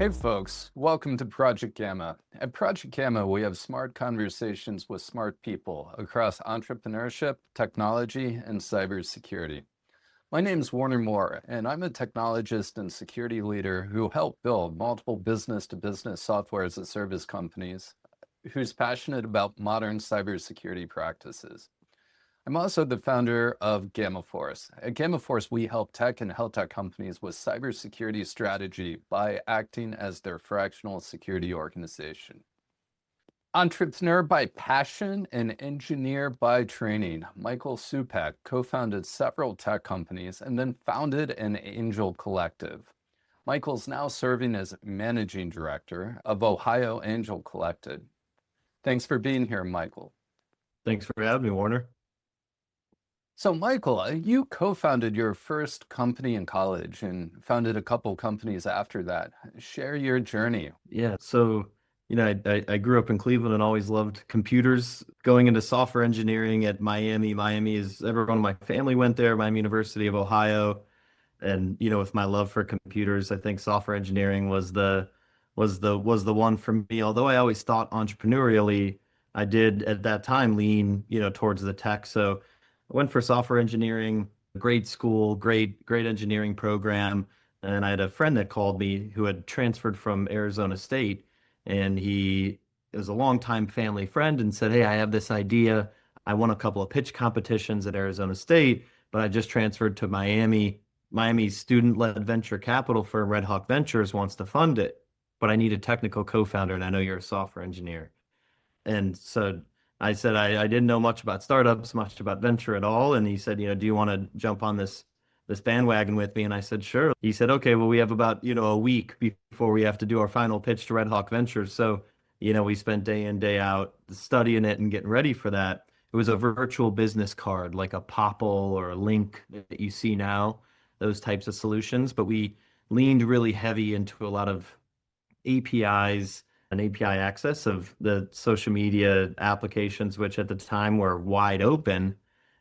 Hey folks, welcome to Project Gamma. At Project Gamma, we have smart conversations with smart people across entrepreneurship, technology, and cybersecurity. My name is Warner Moore, and I'm a technologist and security leader who helped build multiple business-to-business software as a service companies who's passionate about modern cybersecurity practices. I'm also the founder of Gamma Force. At Gamma Force, we help tech and health tech companies with cybersecurity strategy by acting as their fractional security organization. Entrepreneur by passion and engineer by training, Michael Supeck co-founded several tech companies and then founded an angel collective. Michael's now serving as managing director of Ohio Angel Collective. Thanks for being here, Michael. Thanks for having me, Warner. So, Michael, you co-founded your first company in college and founded a couple companies after that. Share your journey. Yeah, so I grew up in Cleveland and always loved computers. Going into software engineering at Miami. Miami is everyone in my family went there, Miami University of Ohio. And with my love for computers, I think software engineering was the one for me. Although I always thought entrepreneurially, I did at that time lean, towards the tech. So I went for software engineering, great school, great engineering program. And I had a friend that called me who had transferred from Arizona State, and he is a longtime family friend and said, "Hey, I have this idea. I won a couple of pitch competitions at Arizona State, but I just transferred to Miami. Miami's student-led venture capital firm, Red Hawk Ventures, wants to fund it, but I need a technical co-founder, and I know you're a software engineer." And so I said I didn't know much about startups, much about venture at all. And he said, "Do you want to jump on this bandwagon with me?" And I said, "Sure." He said, "Okay, well, we have about, a week before we have to do our final pitch to Red Hawk Ventures." So, we spent day in, day out studying it and getting ready for that. It was a virtual business card, like a Popple or a Link that you see now, those types of solutions. But we leaned really heavy into a lot of APIs and API access of the social media applications, which at the time were wide open.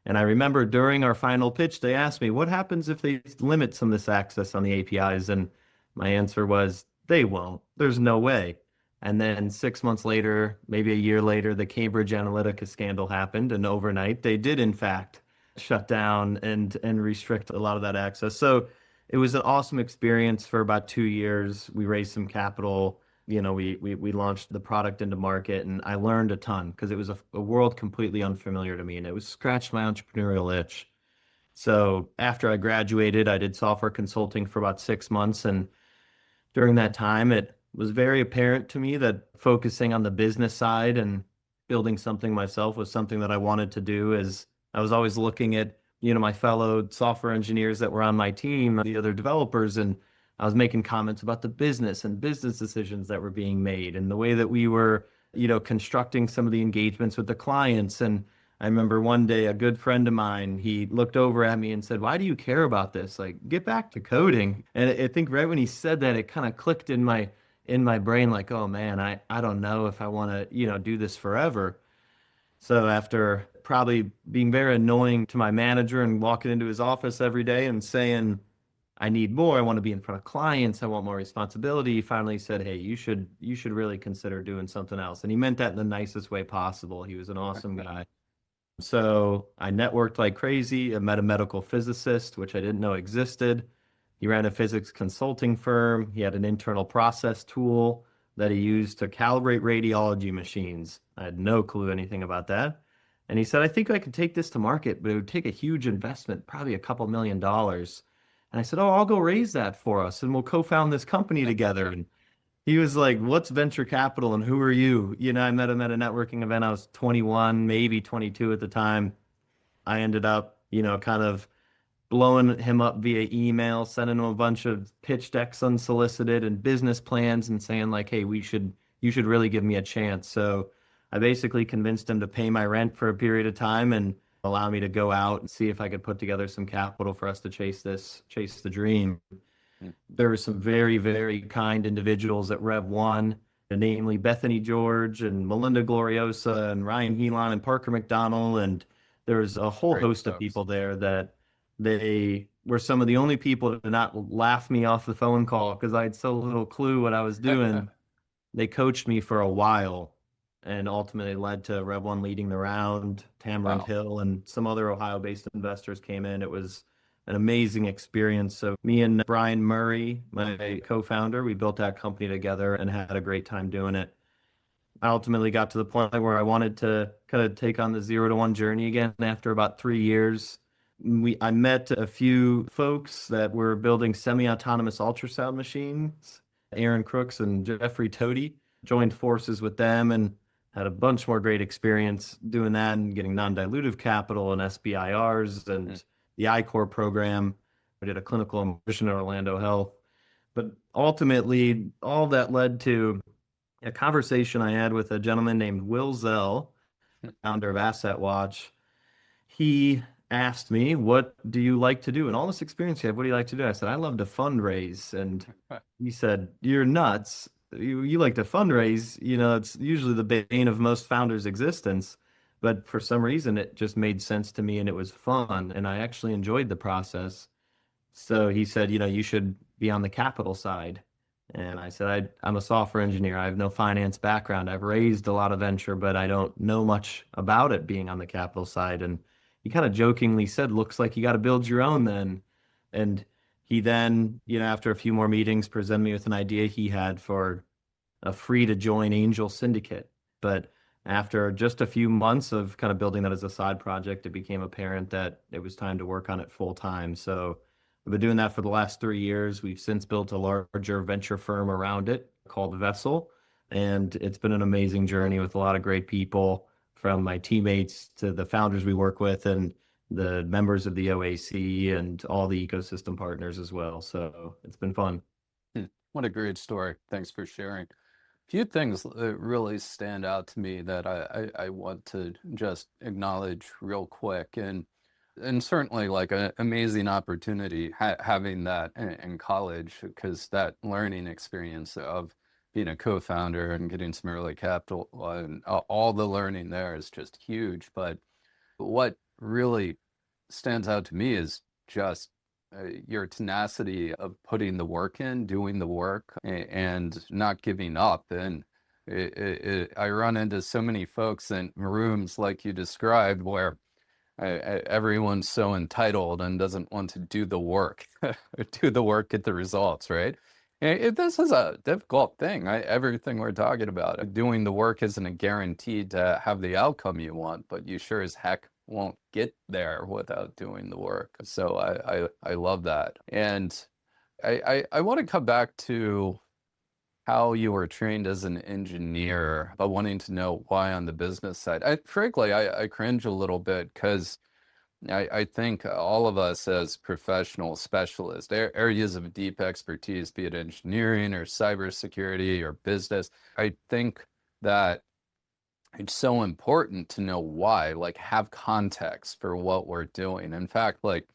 And I remember during our final pitch, they asked me, "What happens if they limit some of this access on the APIs?" And my answer was, "They won't. There's no way." And then 6 months later, maybe a year later, the Cambridge Analytica scandal happened. And overnight, they did, in fact, shut down and restrict a lot of that access. So it was an awesome experience for about 2 years. We raised some capital. We launched the product into market, and I learned a ton because it was a world completely unfamiliar to me, and it was scratched my entrepreneurial itch. So after I graduated, I did software consulting for about 6 months, and during that time, it was very apparent to me that focusing on the business side and building something myself was something that I wanted to do. As I was always looking at, my fellow software engineers that were on my team, the other developers, and I was making comments about the business and business decisions that were being made and the way that we were, constructing some of the engagements with the clients. And I remember one day a good friend of mine, he looked over at me and said, "Why do you care about this? Like, get back to coding." And I think right when he said that, it kind of clicked in my brain, like, "Oh man, I don't know if I want to, do this forever." So after probably being very annoying to my manager and walking into his office every day and saying, "I need more. I want to be in front of clients. I want more responsibility," he finally said, "Hey, you should really consider doing something else." And he meant that in the nicest way possible. He was an awesome guy. So I networked like crazy. I met a medical physicist, which I didn't know existed. He ran a physics consulting firm. He had an internal process tool that he used to calibrate radiology machines. I had no clue anything about that. And he said, "I think I could take this to market, but it would take a huge investment, probably a couple $1 million." And I said, "Oh, I'll go raise that for us and we'll co-found this company together." And he was like, "What's venture capital and who are you?" I met him at a networking event. I was 21, maybe 22 at the time. I ended up, kind of blowing him up via email, sending him a bunch of pitch decks unsolicited and business plans and saying like, "Hey, you should really give me a chance." So I basically convinced him to pay my rent for a period of time and allow me to go out and see if I could put together some capital for us to chase the dream. There were some very, very kind individuals at Rev One, namely Bethany George and Melinda Gloriosa and Ryan Helon and Parker McDonald. And there was a whole Great host of folks. people there that They were some of the only people to not laugh me off the phone call because I had so little clue what I was doing. They coached me for a while and ultimately led to Rev One leading the round. Tamarind Wow. Hill and some other Ohio-based investors came in. It was an amazing experience. So me and Brian Murray, my co-founder, we built that company together and had a great time doing it. I ultimately got to the point where I wanted to kind of take on the 0 to 1 journey again after about 3 years. I met a few folks that were building semi-autonomous ultrasound machines, Aaron Crooks and Jeffrey Toady. Joined forces with them and had a bunch more great experience doing that and getting non-dilutive capital and SBIRs Hmm. and the I-Corps program. I did a clinical immersion at Orlando Health. But ultimately, all that led to a conversation I had with a gentleman named Will Zell, founder of Asset Watch. He asked me, "What do you like to do? And all this experience you have, what do you like to do?" I said, "I love to fundraise." And he said, "You're nuts. You like to fundraise. It's usually the bane of most founders' existence." But for some reason, it just made sense to me and it was fun. And I actually enjoyed the process. So he said, you should be on the capital side. And I said, I'm a software engineer. I have no finance background. I've raised a lot of venture, but I don't know much about it being on the capital side. And he kind of jokingly said, looks like you got to build your own then. And he then, after a few more meetings, presented me with an idea he had for a free to join angel syndicate. But after just a few months of kind of building that as a side project, it became apparent that it was time to work on it full time. So I've been doing that for the last 3 years. We've since built a larger venture firm around it called Vessel. And it's been an amazing journey with a lot of great people, from my teammates to the founders we work with and the members of the OAC and all the ecosystem partners as well. So it's been fun. Hmm. What a great story. Thanks for sharing. Few things really stand out to me that I want to just acknowledge real quick, and certainly like an amazing opportunity having that in college, because that learning experience of being a co-founder and getting some early capital and all the learning there is just huge. But what really stands out to me is just your tenacity of putting the work in, doing the work, and not giving up. And I run into so many folks in rooms like you described where everyone's so entitled and doesn't want to do the work, do the work, get the results, right? This is a difficult thing. Everything we're talking about, doing the work isn't a guarantee to have the outcome you want, but you sure as heck won't get there without doing the work. So I love that. And I want to come back to how you were trained as an engineer, but wanting to know why on the business side. Frankly, I cringe a little bit because I think all of us as professional specialists, areas of deep expertise, be it engineering or cybersecurity or business, I think that it's so important to know why, like have context for what we're doing. In fact, like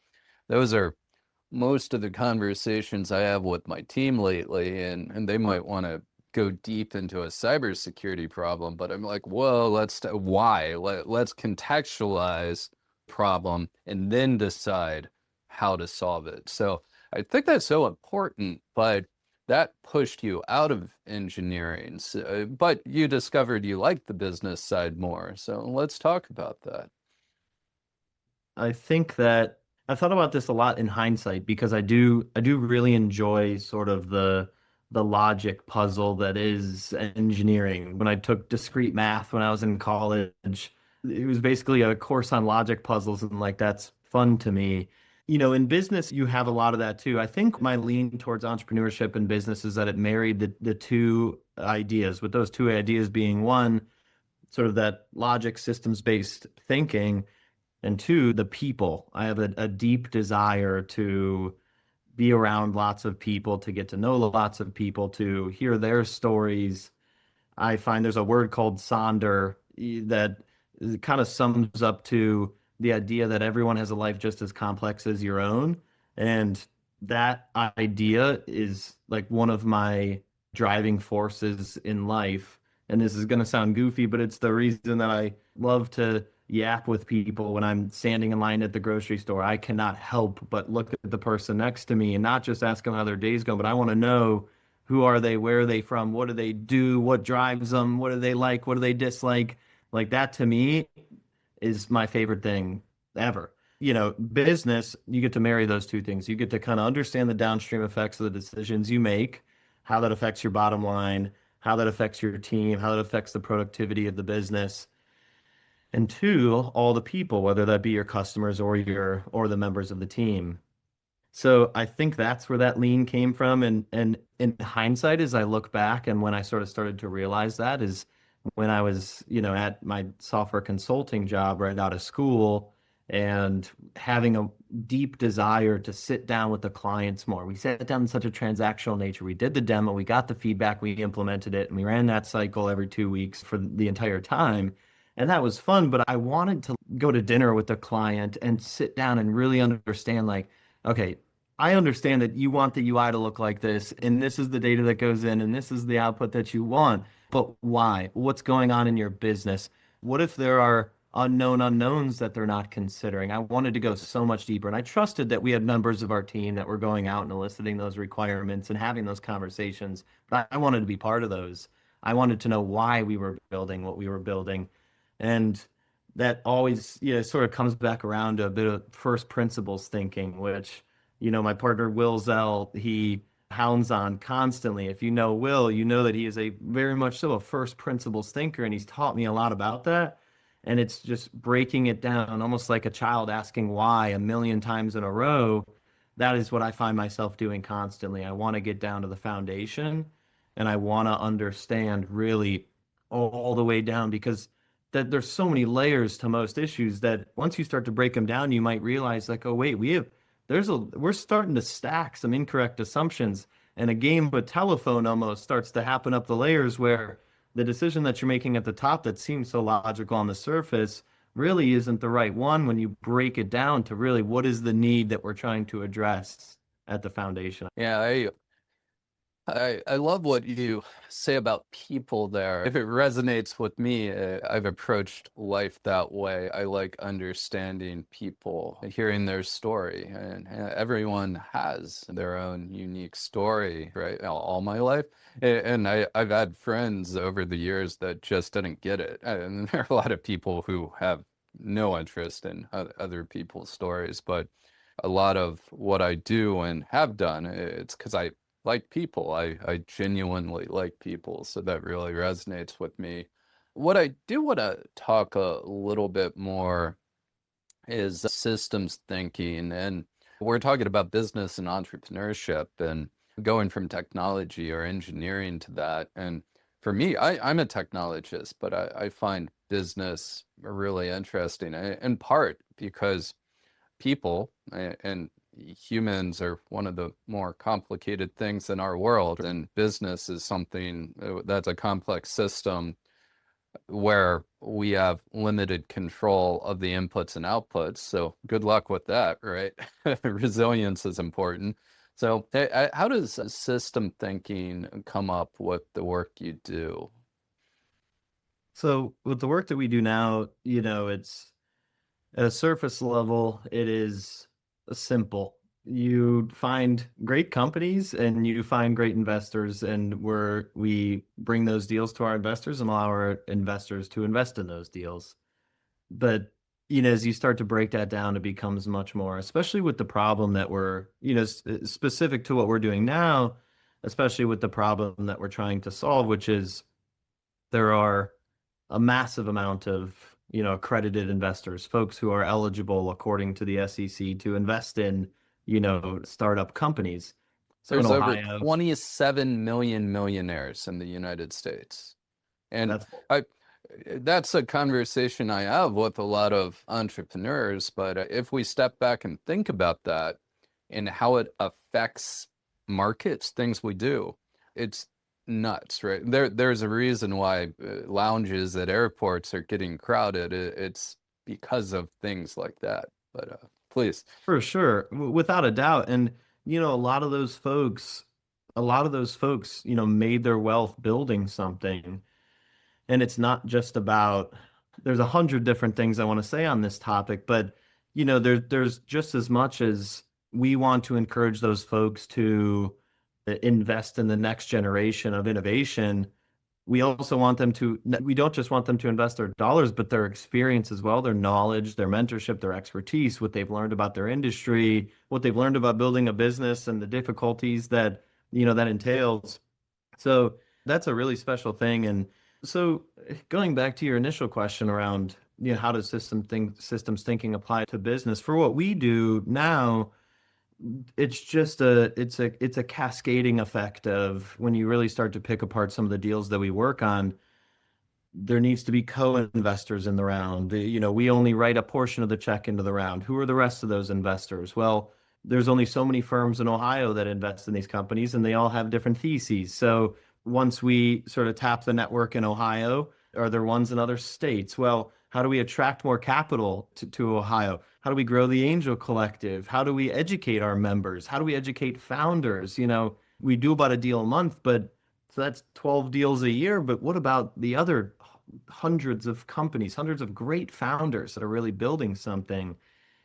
those are most of the conversations I have with my team lately, and they might want to go deep into a cybersecurity problem, but I'm like, whoa, why? Let's contextualize problem and then decide how to solve it. So I think that's so important, but that pushed you out of engineering. So, but you discovered you liked the business side more. So let's talk about that. I think that I thought about this a lot in hindsight because I do really enjoy sort of the logic puzzle that is engineering. When I took discrete math when I was in college, it was basically a course on logic puzzles, and like that's fun to me. In business, you have a lot of that too. I think my lean towards entrepreneurship and business is that it married the two ideas, with those two ideas being one, sort of that logic systems based thinking, and two, the people. I have a deep desire to be around lots of people, to get to know lots of people, to hear their stories. I find there's a word called sonder that kind of sums up to the idea that everyone has a life just as complex as your own. And that idea is like one of my driving forces in life. And this is going to sound goofy, but it's the reason that I love to yap with people when I'm standing in line at the grocery store. I cannot help but look at the person next to me and not just ask them how their day's going, but I want to know who are they, where are they from, what do they do, what drives them, what do they like, what do they dislike. Like that to me is my favorite thing ever. Business, you get to marry those two things. You get to kind of understand the downstream effects of the decisions you make, how that affects your bottom line, how that affects your team, how that affects the productivity of the business. And two, all the people, whether that be your customers or the members of the team. So I think that's where that lean came from. And in hindsight, as I look back and when I sort of started to realize that is when I was, at my software consulting job right out of school and having a deep desire to sit down with the clients more. We sat down in such a transactional nature. We did the demo, we got the feedback, we implemented it, and we ran that cycle every 2 weeks for the entire time. And that was fun, but I wanted to go to dinner with the client and sit down and really understand, like, okay, I understand that you want the UI to look like this, and this is the data that goes in, and this is the output that you want. But why? What's going on in your business? What if there are unknown unknowns that they're not considering? I wanted to go so much deeper, and I trusted that we had members of our team that were going out and eliciting those requirements and having those conversations. But I wanted to be part of those. I wanted to know why we were building what we were building. And that always, sort of comes back around to a bit of first principles thinking, which my partner Will Zell, he hounds on constantly. If you know Will, you know that he is a very much so a first principles thinker, and he's taught me a lot about that. And it's just breaking it down, almost like a child asking why a million times in a row. That is what I find myself doing constantly. I want to get down to the foundation, and I want to understand really all the way down, because that there's so many layers to most issues that once you start to break them down, you might realize like, oh wait, we're starting to stack some incorrect assumptions, and a game of telephone almost starts to happen up the layers where the decision that you're making at the top that seems so logical on the surface really isn't the right one when you break it down to really what is the need that we're trying to address at the foundation. Yeah, I love what you say about people there. If it resonates with me, I've approached life that way. I like understanding people, hearing their story, and everyone has their own unique story, right? All my life. And I've had friends over the years that just didn't get it. And there are a lot of people who have no interest in other people's stories, but a lot of what I do and have done, it's because I like people. I genuinely like people, so that really resonates with me. What I do want to talk a little bit more is systems thinking, and we're talking about business and entrepreneurship and going from technology or engineering to that. And for me, I'm a technologist, but I find business really interesting, in part because people and humans are one of the more complicated things in our world, and business is something that's a complex system where we have limited control of the inputs and outputs. So good luck with that, right? Resilience is important. So how does system thinking come up with the work you do? So with the work that we do now, it's at a surface level, it is simple. You find great companies and you find great investors, and we bring those deals to our investors and allow our investors to invest in those deals. But as you start to break that down, it becomes much more, especially with the problem that we're, specific to what we're doing now, especially with the problem that we're trying to solve, which is there are a massive amount of accredited investors, folks who are eligible according to the SEC to invest in startup companies. So in There's over Ohio, 27 million millionaires in the United States. And that's I that's a conversation I have with a lot of entrepreneurs, but if we step back and think about that and how it affects markets, things we do, it's nuts, right? There's a reason why lounges at airports are getting crowded. It's because of things like that. But please. for sure, without a doubt. And a lot of those folks, made their wealth building something. And it's not just about there's 100 different things I want to say on this topic, but there's just as much as we want to encourage those folks to invest in the next generation of innovation. We also want them to, we don't just want them to invest their dollars, but their experience as well, their knowledge, their mentorship, their expertise, what they've learned about their industry, what they've learned about building a business and the difficulties that, that entails. So that's a really special thing. And so going back to your initial question around, how does systems thinking apply to business? For what we do now, it's just it's a cascading effect of when you really start to pick apart some of the deals that we work on. There needs to be co-investors in the round. We only write a portion of the check into the round. Who are the rest of those investors? Well, there's only so many firms in Ohio that invest in these companies, and they all have different theses. So once we sort of tap the network in Ohio, are there ones in other states? Well, how do we attract more capital to Ohio? How do we grow the angel collective? How do we educate our members? How do we educate founders? We do about a deal a month, but so that's 12 deals a year. But what about the other hundreds of companies, hundreds of great founders that are really building something?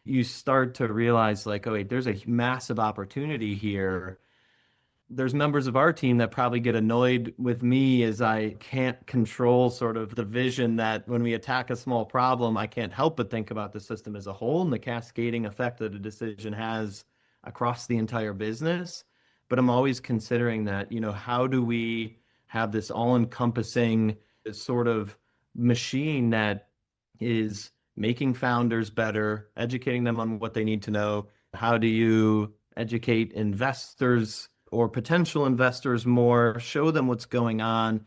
You start to realize like, oh, wait, there's a massive opportunity here. There's members of our team that probably get annoyed with me as I can't control sort of the vision that when we attack a small problem, I can't help but think about the system as a whole and the cascading effect that a decision has across the entire business. But I'm always considering that, how do we have this all-encompassing sort of machine that is making founders better, educating them on what they need to know? How do you educate investors or potential investors more, show them what's going on,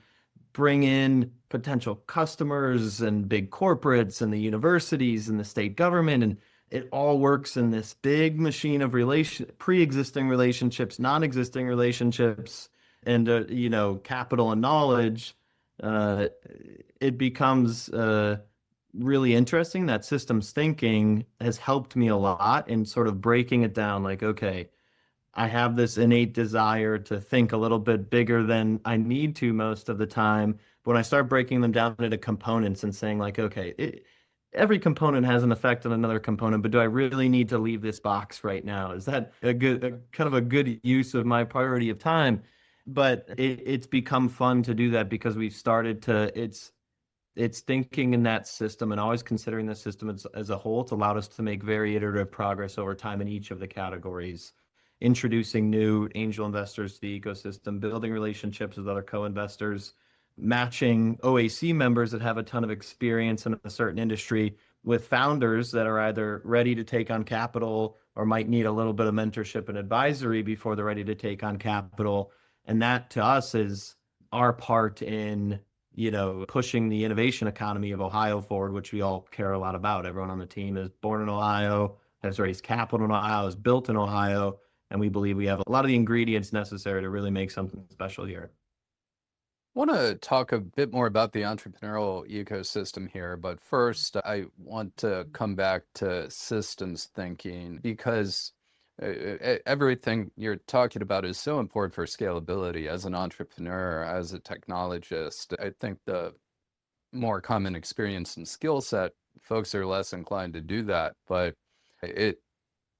bring in potential customers and big corporates and the universities and the state government, and it all works in this big machine of pre-existing relationships, non-existing relationships, and capital and knowledge. It becomes really interesting. That systems thinking has helped me a lot in sort of breaking it down. Like, okay, I have this innate desire to think a little bit bigger than I need to most of the time. But when I start breaking them down into components and saying like, okay, every component has an effect on another component, but do I really need to leave this box right now? Is that kind of a good use of my priority of time? But it's become fun to do that because we've started to, it's thinking in that system and always considering the system as a whole. It's allowed us to make very iterative progress over time in each of the categories, introducing new angel investors to the ecosystem, building relationships with other co-investors, matching OAC members that have a ton of experience in a certain industry with founders that are either ready to take on capital or might need a little bit of mentorship and advisory before they're ready to take on capital. And that to us is our part in pushing the innovation economy of Ohio forward, which we all care a lot about. Everyone on the team is born in Ohio, has raised capital in Ohio, is built in Ohio, and we believe we have a lot of the ingredients necessary to really make something special here. I want to talk a bit more about the entrepreneurial ecosystem here, but first I want to come back to systems thinking because everything you're talking about is so important for scalability as an entrepreneur, as a technologist. I think the more common experience and skill set, folks are less inclined to do that, but it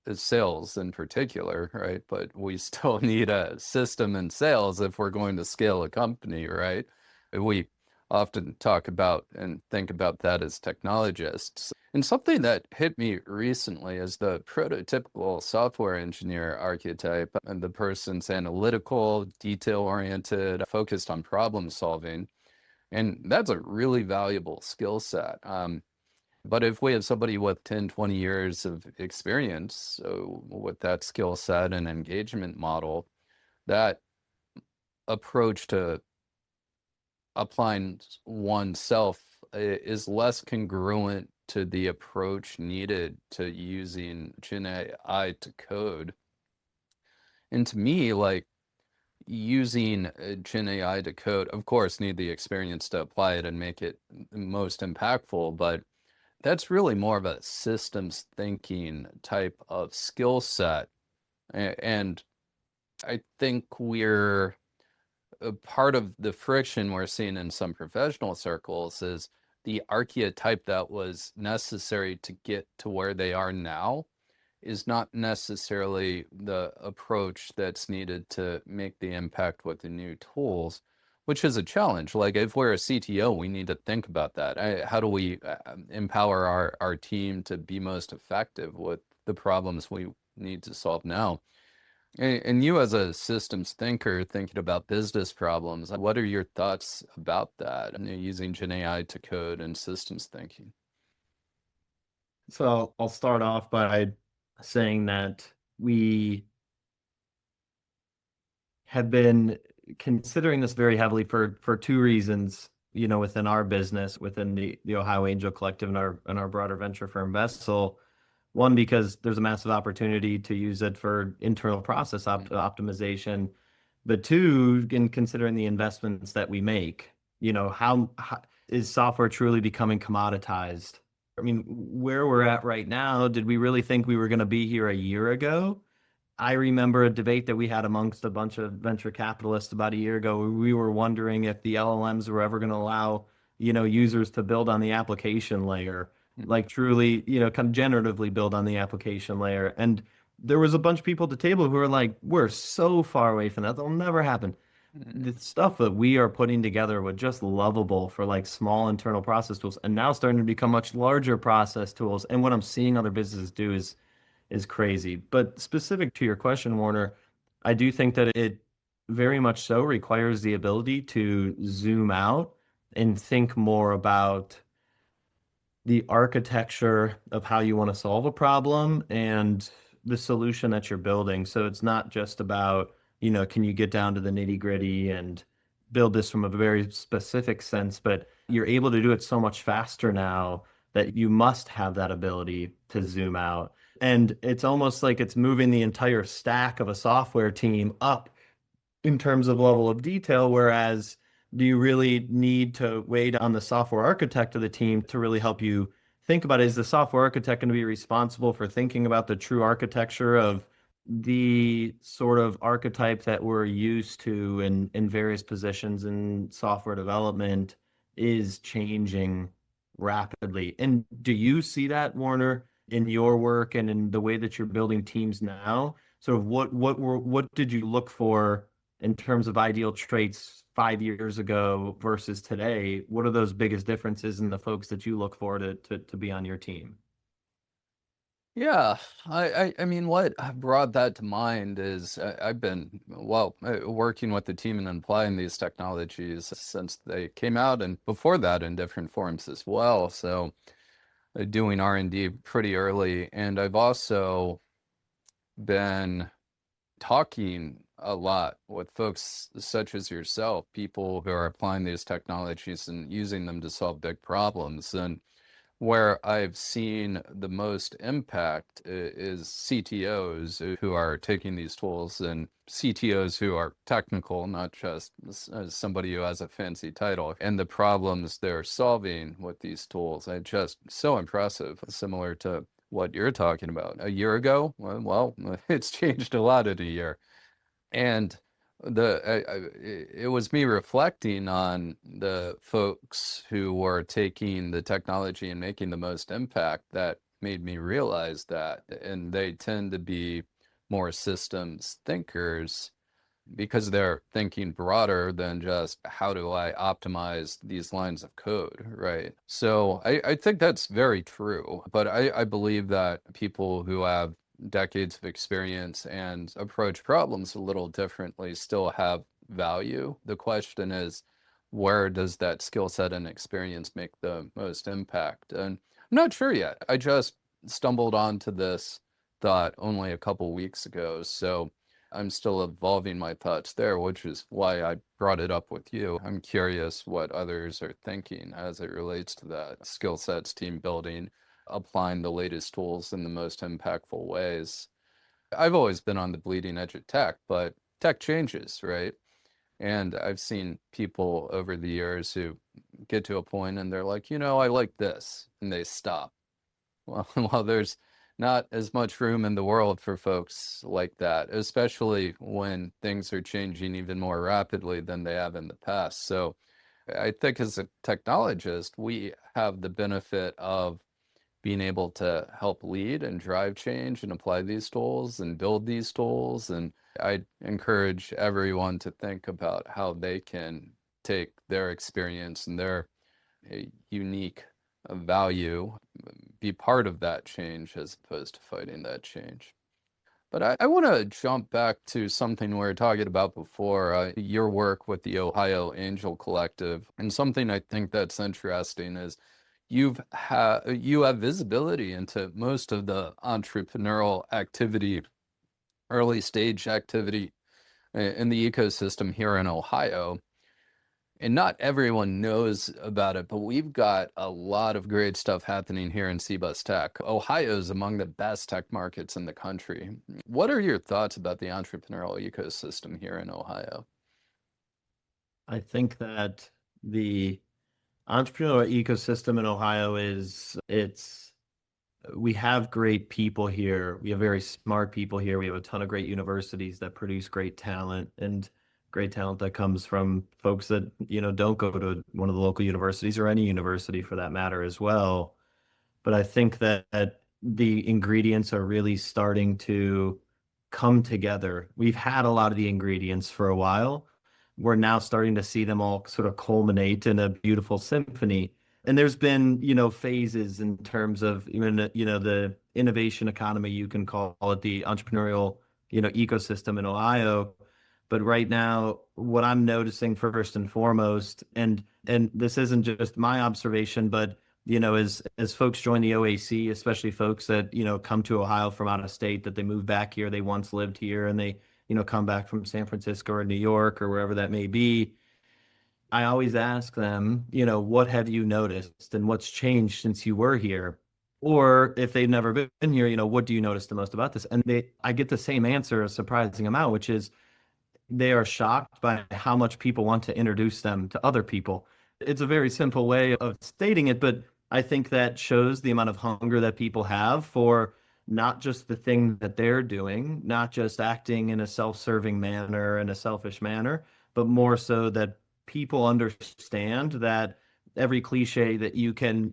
is sales in particular, right? But we still need a system in sales if we're going to scale a company, right? We often talk about and think about that as technologists. And something that hit me recently is the prototypical software engineer archetype, and the person's analytical, detail-oriented, focused on problem solving. And that's a really valuable skill set. But if we have somebody with 10, 20 years of experience with that skill set and engagement model, that approach to applying oneself is less congruent to the approach needed to using GenAI to code. And to me, like using GenAI to code, of course, need the experience to apply it and make it most impactful, but that's really more of a systems thinking type of skill set. And I think we're part of the friction we're seeing in some professional circles is the archetype that was necessary to get to where they are now is not necessarily the approach that's needed to make the impact with the new tools, which is a challenge. Like if we're a CTO, we need to think about that. How do we empower our team to be most effective with the problems we need to solve now? And you as a systems thinker thinking about business problems, what are your thoughts about that, using GenAI to code and systems thinking? So I'll start off by saying that we have been considering this very heavily for two reasons, within our business, within the Ohio Angel Collective and our broader venture firm Vessel. One, because there's a massive opportunity to use it for internal process optimization. But two, in considering the investments that we make, how is software truly becoming commoditized? I mean, where we're at right now, did we really think we were going to be here a year ago? I remember a debate that we had amongst a bunch of venture capitalists about a year ago. We were wondering if the LLMs were ever going to allow, users to build on the application layer, like truly, kind of generatively build on the application layer. And there was a bunch of people at the table who were like, we're so far away from that. That'll never happen. The stuff that we are putting together was just lovable for like small internal process tools and now starting to become much larger process tools. And what I'm seeing other businesses do is crazy. But specific to your question, Warner, I do think that it very much so requires the ability to zoom out and think more about the architecture of how you want to solve a problem and the solution that you're building. So it's not just about, can you get down to the nitty-gritty and build this from a very specific sense, but you're able to do it so much faster now that you must have that ability to zoom out. And it's almost like it's moving the entire stack of a software team up in terms of level of detail, whereas do you really need to wait on the software architect of the team to really help you think about it? Is the software architect going to be responsible for thinking about the true architecture of the sort of archetype that we're used to in various positions in software development is changing rapidly? And do you see that, Warner, in your work and in the way that you're building teams now? So what did you look for in terms of ideal traits 5 years ago versus today? What are those biggest differences in the folks that you look for to be on your team? Yeah, I mean, what brought that to mind is I've been, well, working with the team and applying these technologies since they came out, and before that in different forms as well. So doing R&D pretty early, and I've also been talking a lot with folks such as yourself, people who are applying these technologies and using them to solve big problems. And where I've seen the most impact is CTOs who are taking these tools, and CTOs who are technical, not just somebody who has a fancy title, and the problems they're solving with these tools. It's just so impressive, similar to what you're talking about. A year ago, well, it's changed a lot in a year. And it was me reflecting on the folks who were taking the technology and making the most impact that made me realize that. And they tend to be more systems thinkers because they're thinking broader than just how do I optimize these lines of code, right? So I think that's very true. But I believe that people who have decades of experience and approach problems a little differently still have value. The question is, where does that skill set and experience make the most impact? And I'm not sure yet. I just stumbled onto this thought only a couple weeks ago. So I'm still evolving my thoughts there, which is why I brought it up with you. I'm curious what others are thinking as it relates to that skill sets, team building, applying the latest tools in the most impactful ways. I've always been on the bleeding edge of tech, but tech changes, right? And I've seen people over the years who get to a point and they're like, I like this, and they stop. Well, there's not as much room in the world for folks like that, especially when things are changing even more rapidly than they have in the past. So I think as a technologist, we have the benefit of being able to help lead and drive change and apply these tools and build these tools. And I encourage everyone to think about how they can take their experience and their unique value, be part of that change as opposed to fighting that change. But I want to jump back to something we were talking about before, your work with the Ohio Angel Collective. And something I think that's interesting is you have visibility into most of the entrepreneurial activity, early stage activity in the ecosystem here in Ohio. And not everyone knows about it, but we've got a lot of great stuff happening here in CBUS Tech. Ohio is among the best tech markets in the country. What are your thoughts about the entrepreneurial ecosystem here in Ohio? I think that the entrepreneurial ecosystem in Ohio we have great people here. We have very smart people here. We have a ton of great universities that produce great talent, and great talent that comes from folks that, don't go to one of the local universities or any university for that matter as well. But I think that the ingredients are really starting to come together. We've had a lot of the ingredients for a while. We're now starting to see them all sort of culminate in a beautiful symphony. And there's been, phases in terms of even, the innovation economy, you can call it the entrepreneurial, ecosystem in Ohio. But right now, what I'm noticing first and foremost, and this isn't just my observation, but as folks join the OAC, especially folks that, come to Ohio from out of state, that they move back here, they once lived here, and they, come back from San Francisco or New York or wherever that may be, I always ask them, what have you noticed and what's changed since you were here? Or if they've never been here, what do you notice the most about this? And I get the same answer, a surprising amount, which is they are shocked by how much people want to introduce them to other people. It's a very simple way of stating it, but I think that shows the amount of hunger that people have for not just the thing that they're doing, not just acting in a self-serving manner and a selfish manner, but more so that people understand that every cliche that you can,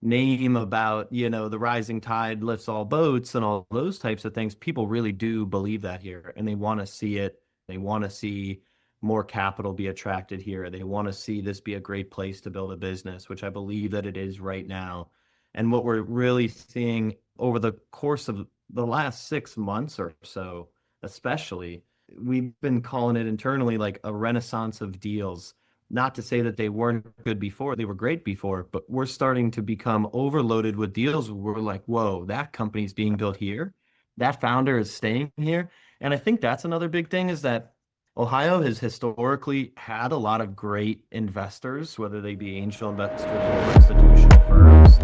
name about, the rising tide lifts all boats and all those types of things, people really do believe that here, and they want to see it. They want to see more capital be attracted here. They want to see this be a great place to build a business, which I believe that it is right now. And what we're really seeing over the course of the last 6 months or so, especially, we've been calling it internally like a renaissance of deals. Not to say that they weren't good before, they were great before, but we're starting to become overloaded with deals. We're like, whoa, that company's being built here. That founder is staying here. And I think that's another big thing is that Ohio has historically had a lot of great investors, whether they be angel investors or institutional firms.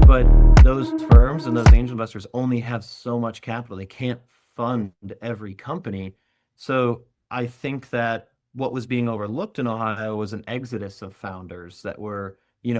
But those firms and those angel investors only have so much capital. They can't fund every company. So I think that what was being overlooked in Ohio was an exodus of founders that were,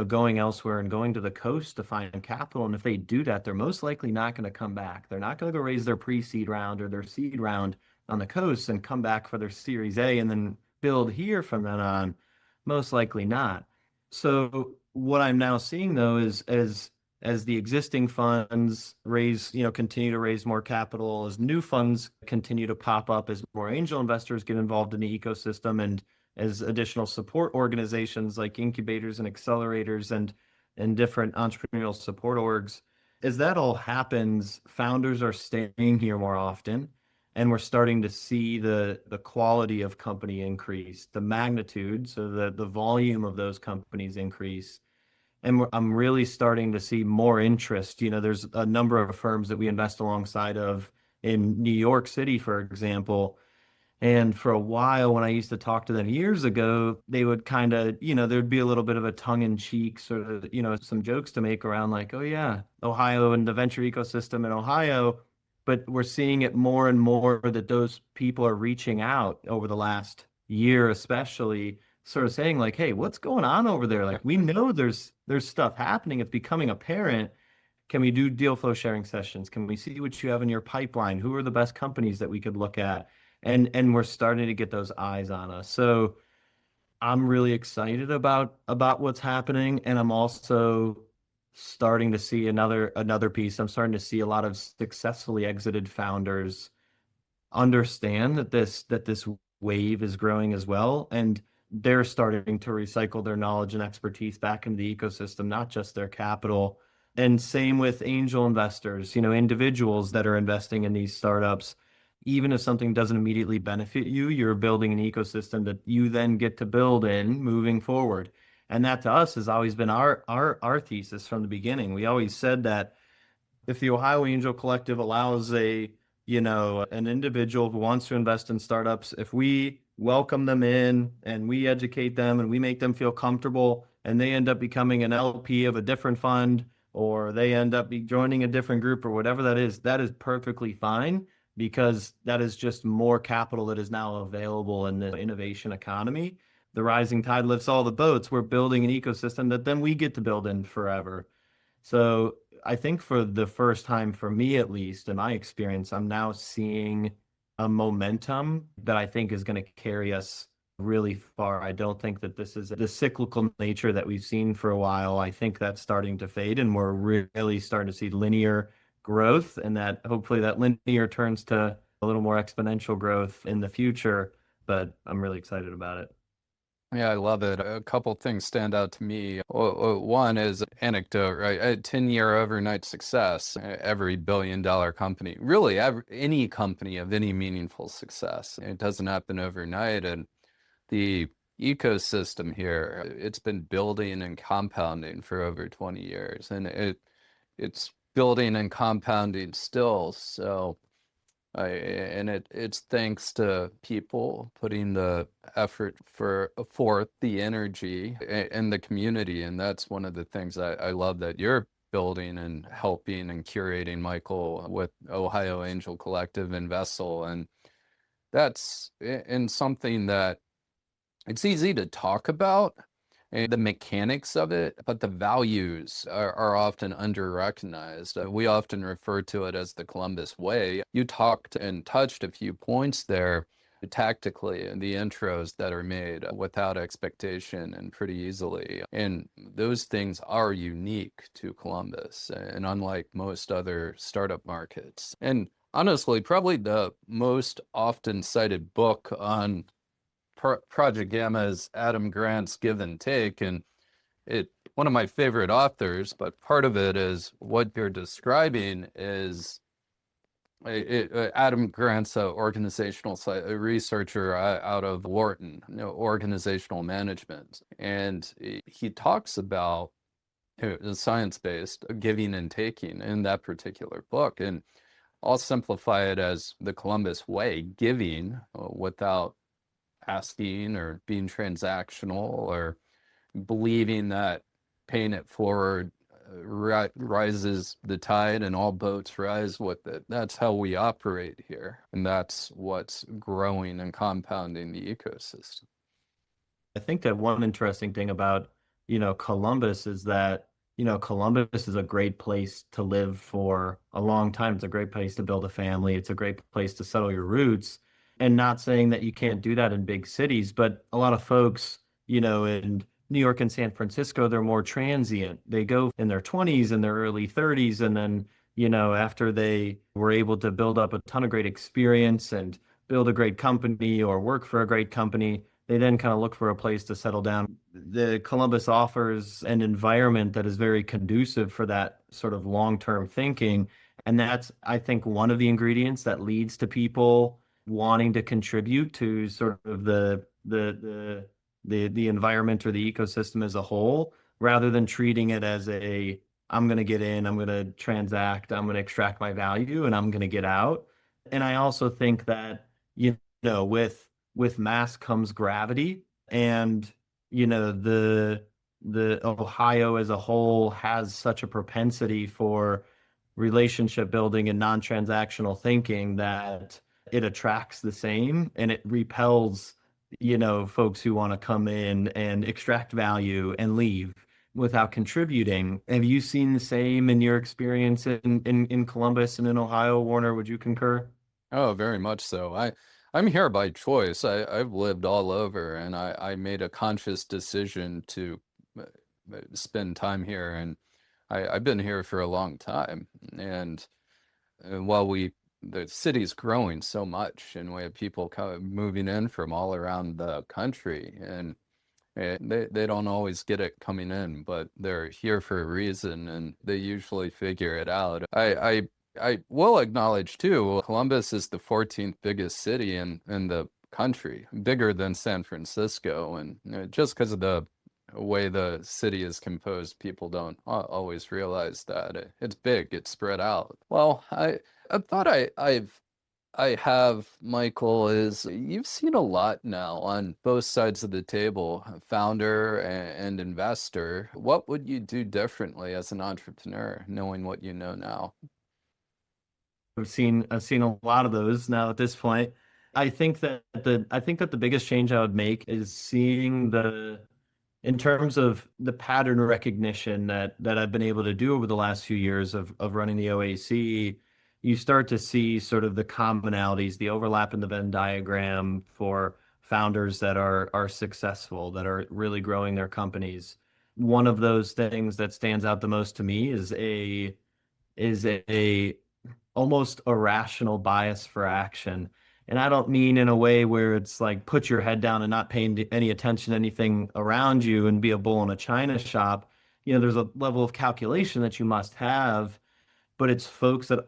going elsewhere and going to the coast to find capital. And if they do that, they're most likely not going to come back. They're not going to go raise their pre-seed round or their seed round on the coast and come back for their Series A and then build here from then on. Most likely not. So what I'm now seeing though is as the existing funds raise, continue to raise more capital, as new funds continue to pop up, as more angel investors get involved in the ecosystem, and as additional support organizations like incubators and accelerators and different entrepreneurial support orgs, as that all happens, founders are staying here more often. And we're starting to see the quality of company increase, the magnitude, so the volume of those companies increase. And I'm really starting to see more interest. There's a number of firms that we invest alongside of in New York City, for example. And for a while, when I used to talk to them years ago, they would kind of, there'd be a little bit of a tongue-in-cheek sort of, some jokes to make around like, oh yeah, Ohio and the venture ecosystem in Ohio. But we're seeing it more and more that those people are reaching out over the last year, especially sort of saying like, hey, what's going on over there? Like, we know there's stuff happening. It's becoming apparent. Can we do deal flow sharing sessions? Can we see what you have in your pipeline? Who are the best companies that we could look at? And we're starting to get those eyes on us. So I'm really excited about what's happening, and I'm also starting to see another piece. I'm starting to see a lot of successfully exited founders understand that this wave is growing as well, and they're starting to recycle their knowledge and expertise back into the ecosystem, not just their capital. And same with angel investors, individuals that are investing in these startups. Even if something doesn't immediately benefit you, you're building an ecosystem that you then get to build in moving forward. And that to us has always been our thesis from the beginning. We always said that if the Ohio Angel Collective allows an individual who wants to invest in startups, if we welcome them in and we educate them and we make them feel comfortable and they end up becoming an LP of a different fund, or they end up joining a different group or whatever that is perfectly fine, because that is just more capital that is now available in the innovation economy. The rising tide lifts all the boats. We're building an ecosystem that then we get to build in forever. So I think for the first time, for me at least, in my experience, I'm now seeing a momentum that I think is going to carry us really far. I don't think that this is the cyclical nature that we've seen for a while. I think that's starting to fade, and we're really starting to see linear growth, and that hopefully that linear turns to a little more exponential growth in the future. But I'm really excited about it. Yeah, I love it. A couple things stand out to me. One is anecdote, right? A 10-year overnight success. Every billion-dollar company, really any company of any meaningful success. It doesn't happen overnight. And the ecosystem here, it's been building and compounding for over 20 years. And it's building and compounding still. So and it's thanks to people putting the effort forth, the energy and the community. And that's one of the things I love that you're building and helping and curating, Michael, with Ohio Angel Collective and Vessel. And that's in something that it's easy to talk about, the mechanics of it, but the values are often under-recognized. We often refer to it as the Columbus Way. You talked and touched a few points there tactically in the intros that are made without expectation and pretty easily. And those things are unique to Columbus and unlike most other startup markets. And honestly, probably the most often cited book on Project Gamma is Adam Grant's Give and Take, and it one of my favorite authors, but part of it is what you're describing is Adam Grant's a organizational researcher out of Wharton, organizational management, and he talks about science-based giving and taking in that particular book, and I'll simplify it as the Columbus way, giving without asking or being transactional or believing that paying it forward rises the tide and all boats rise with it. That's how we operate here. And that's what's growing and compounding the ecosystem. I think that one interesting thing about, Columbus is that, Columbus is a great place to live for a long time. It's a great place to build a family. It's a great place to settle your roots. And not saying that you can't do that in big cities, but a lot of folks, in New York and San Francisco, they're more transient. They go in their 20s and their early 30s, and then, after they were able to build up a ton of great experience and build a great company or work for a great company, they then kind of look for a place to settle down. The Columbus offers an environment that is very conducive for that sort of long-term thinking. And that's, I think, one of the ingredients that leads to people wanting to contribute to sort of the environment or the ecosystem as a whole, rather than treating it as I'm going to get in, I'm going to transact, I'm going to extract my value, and I'm going to get out. And I also think that, with mass comes gravity, and the Ohio as a whole has such a propensity for relationship building and non-transactional thinking that it attracts the same, and it repels folks who want to come in and extract value and leave without contributing. Have you seen the same in your experience in Columbus and in Ohio, Warner? Would you concur? Oh, very much so. I'm here by choice. I've lived all over, and I made a conscious decision to spend time here, and I've been here for a long time. And while the city's growing so much, and we have people moving in from all around the country, and they don't always get it coming in, but they're here for a reason, and they usually figure it out. I will acknowledge too, Columbus is the 14th biggest city in the country, bigger than San Francisco, and just because of the way the city is composed, people don't always realize that it's big, it's spread out. Well, I thought I have, Michael, is you've seen a lot now on both sides of the table, founder and investor. What would you do differently as an entrepreneur, knowing what you know now? I've seen a lot of those now at this point. I think that the biggest change I would make is seeing in terms of the pattern recognition that I've been able to do over the last few years of running the OAC. You start to see sort of the commonalities, the overlap in the Venn diagram for founders that are successful, that are really growing their companies. One of those things that stands out the most to me is a almost irrational bias for action. And I don't mean in a way where it's like put your head down and not paying any attention to anything around you and be a bull in a china shop. There's a level of calculation that you must have, but it's folks that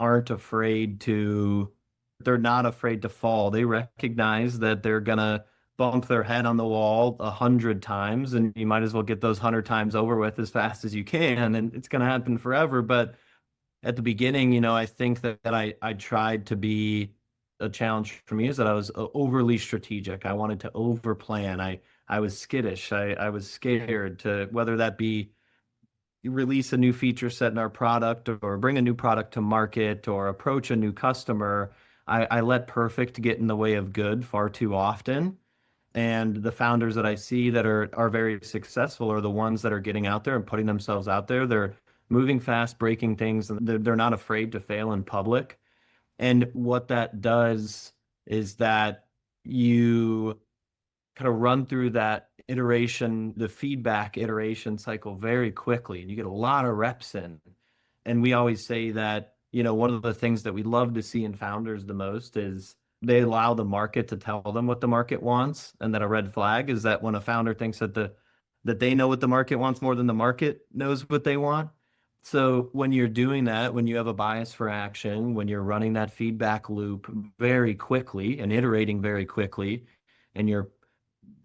they're not afraid to fall. They recognize that they're gonna bump their head on the wall 100 times, and you might as well get those 100 times over with as fast as you can, and it's gonna happen forever. But at the beginning, I think that I tried to be a challenge for me is that I was overly strategic. I wanted to over plan. I was skittish. I was scared to whether that be release a new feature set in our product or bring a new product to market or approach a new customer. I let perfect get in the way of good far too often. And the founders that I see that are very successful are the ones that are getting out there and putting themselves out there. They're moving fast, breaking things, and they're not afraid to fail in public. And what that does is that you kind of run through that iteration, the feedback iteration cycle very quickly, and you get a lot of reps in. And we always say that, one of the things that we love to see in founders the most is they allow the market to tell them what the market wants. And that a red flag is that when a founder thinks that they know what the market wants more than the market knows what they want. So when you're doing that, when you have a bias for action, when you're running that feedback loop very quickly and iterating very quickly, and you're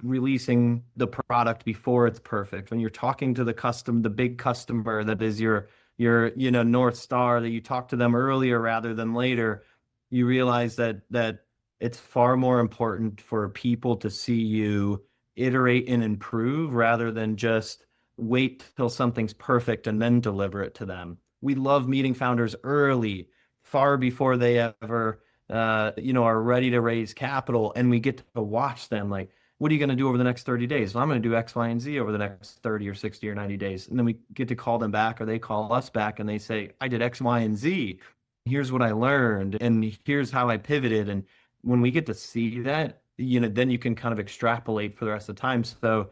releasing the product before it's perfect, when you're talking to the big customer that is your North Star, that you talk to them earlier rather than later, you realize that it's far more important for people to see you iterate and improve rather than just wait till something's perfect and then deliver it to them. We love meeting founders early, far before they ever, are ready to raise capital, and we get to watch them like, what are you going to do over the next 30 days? Well, I'm going to do X, Y, and Z over the next 30 or 60 or 90 days. And then we get to call them back, or they call us back and they say, I did X, Y, and Z. Here's what I learned, and here's how I pivoted. And when we get to see that, then you can kind of extrapolate for the rest of the time. So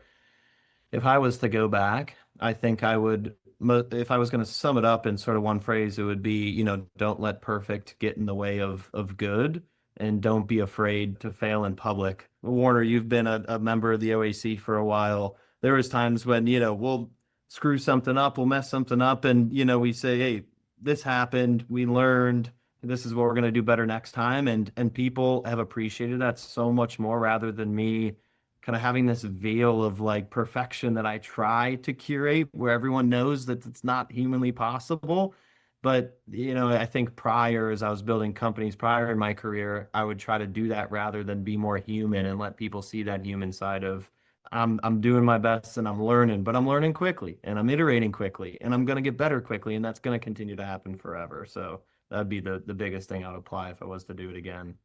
if I was to go back, I think if I was going to sum it up in sort of one phrase, it would be, don't let perfect get in the way of good, and don't be afraid to fail in public. Warner, you've been a member of the OAC for a while. There was times when, we'll screw something up, we'll mess something up, and, we say, hey, this happened, we learned, this is what we're going to do better next time. And people have appreciated that so much more, rather than me kind of having this veil of like perfection that I try to curate, where everyone knows that it's not humanly possible. But, I think as I was building companies prior in my career, I would try to do that rather than be more human and let people see that human side of I'm doing my best and I'm learning, but I'm learning quickly and I'm iterating quickly and I'm going to get better quickly, and that's going to continue to happen forever. So that'd be the biggest thing I would apply if I was to do it again.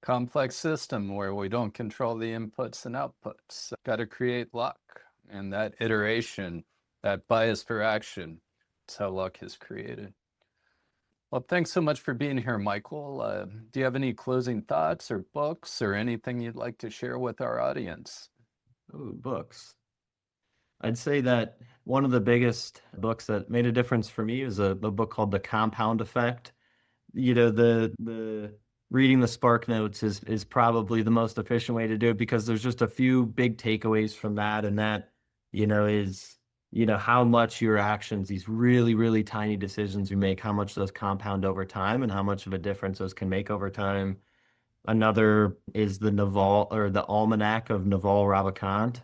Complex system where we don't control the inputs and outputs. Got to create luck. And that iteration, that bias for action, it's how luck is created. Well, thanks so much for being here, Michael. Do you have any closing thoughts or books or anything you'd like to share with our audience? Ooh, books. I'd say that one of the biggest books that made a difference for me is a book called The Compound Effect. The reading the Spark Notes is probably the most efficient way to do it because there's just a few big takeaways from that, and that, is, how much your actions, these really, really tiny decisions you make, how much those compound over time and how much of a difference those can make over time. Another is the Naval or the Almanac of Naval Ravikant.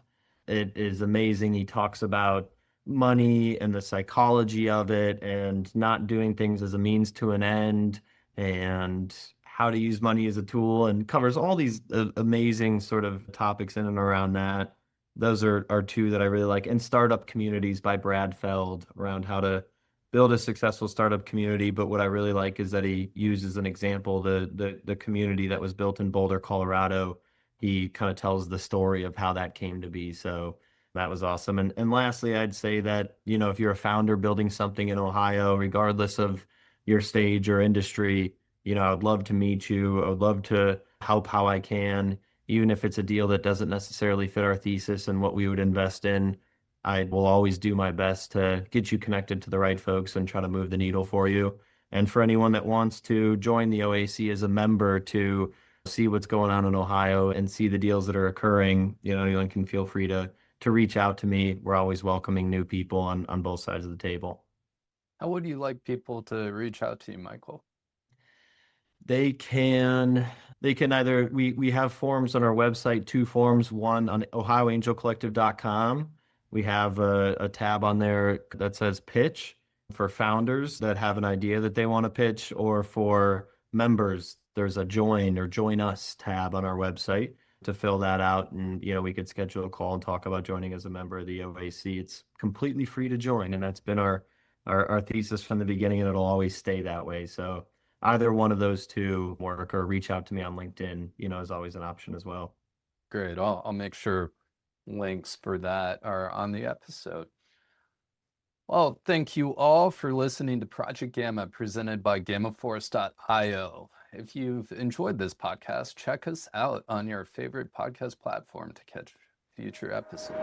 It is amazing. He talks about money and the psychology of it and not doing things as a means to an end and how to use money as a tool, and covers all these amazing sort of topics in and around that. Those are two that I really like. And Startup Communities by Brad Feld, around how to build a successful startup community. But what I really like is that he uses an example, the community that was built in Boulder, Colorado. He kind of tells the story of how that came to be. So that was awesome. And lastly, I'd say that, if you're a founder building something in Ohio, regardless of your stage or industry, I would love to meet you. I would love to help how I can, even if it's a deal that doesn't necessarily fit our thesis and what we would invest in. I will always do my best to get you connected to the right folks and try to move the needle for you. And for anyone that wants to join the OAC as a member to see what's going on in Ohio and see the deals that are occurring, anyone can feel free to reach out to me. We're always welcoming new people on both sides of the table. How would you like people to reach out to you, Michael? They can either we have forms on our website, two forms, one on ohioangelcollective.com. We have a tab on there that says pitch for founders that have an idea that they want to pitch, or for members, there's a join or join us tab on our website to fill that out. And, we could schedule a call and talk about joining as a member of the OAC. It's completely free to join. And that's been our thesis from the beginning, and it'll always stay that way. So either one of those two work, or reach out to me on LinkedIn, is always an option as well. Great. I'll make sure links for that are on the episode. Well, thank you all for listening to Project Gamma presented by GammaForce.io. If you've enjoyed this podcast, check us out on your favorite podcast platform to catch future episodes.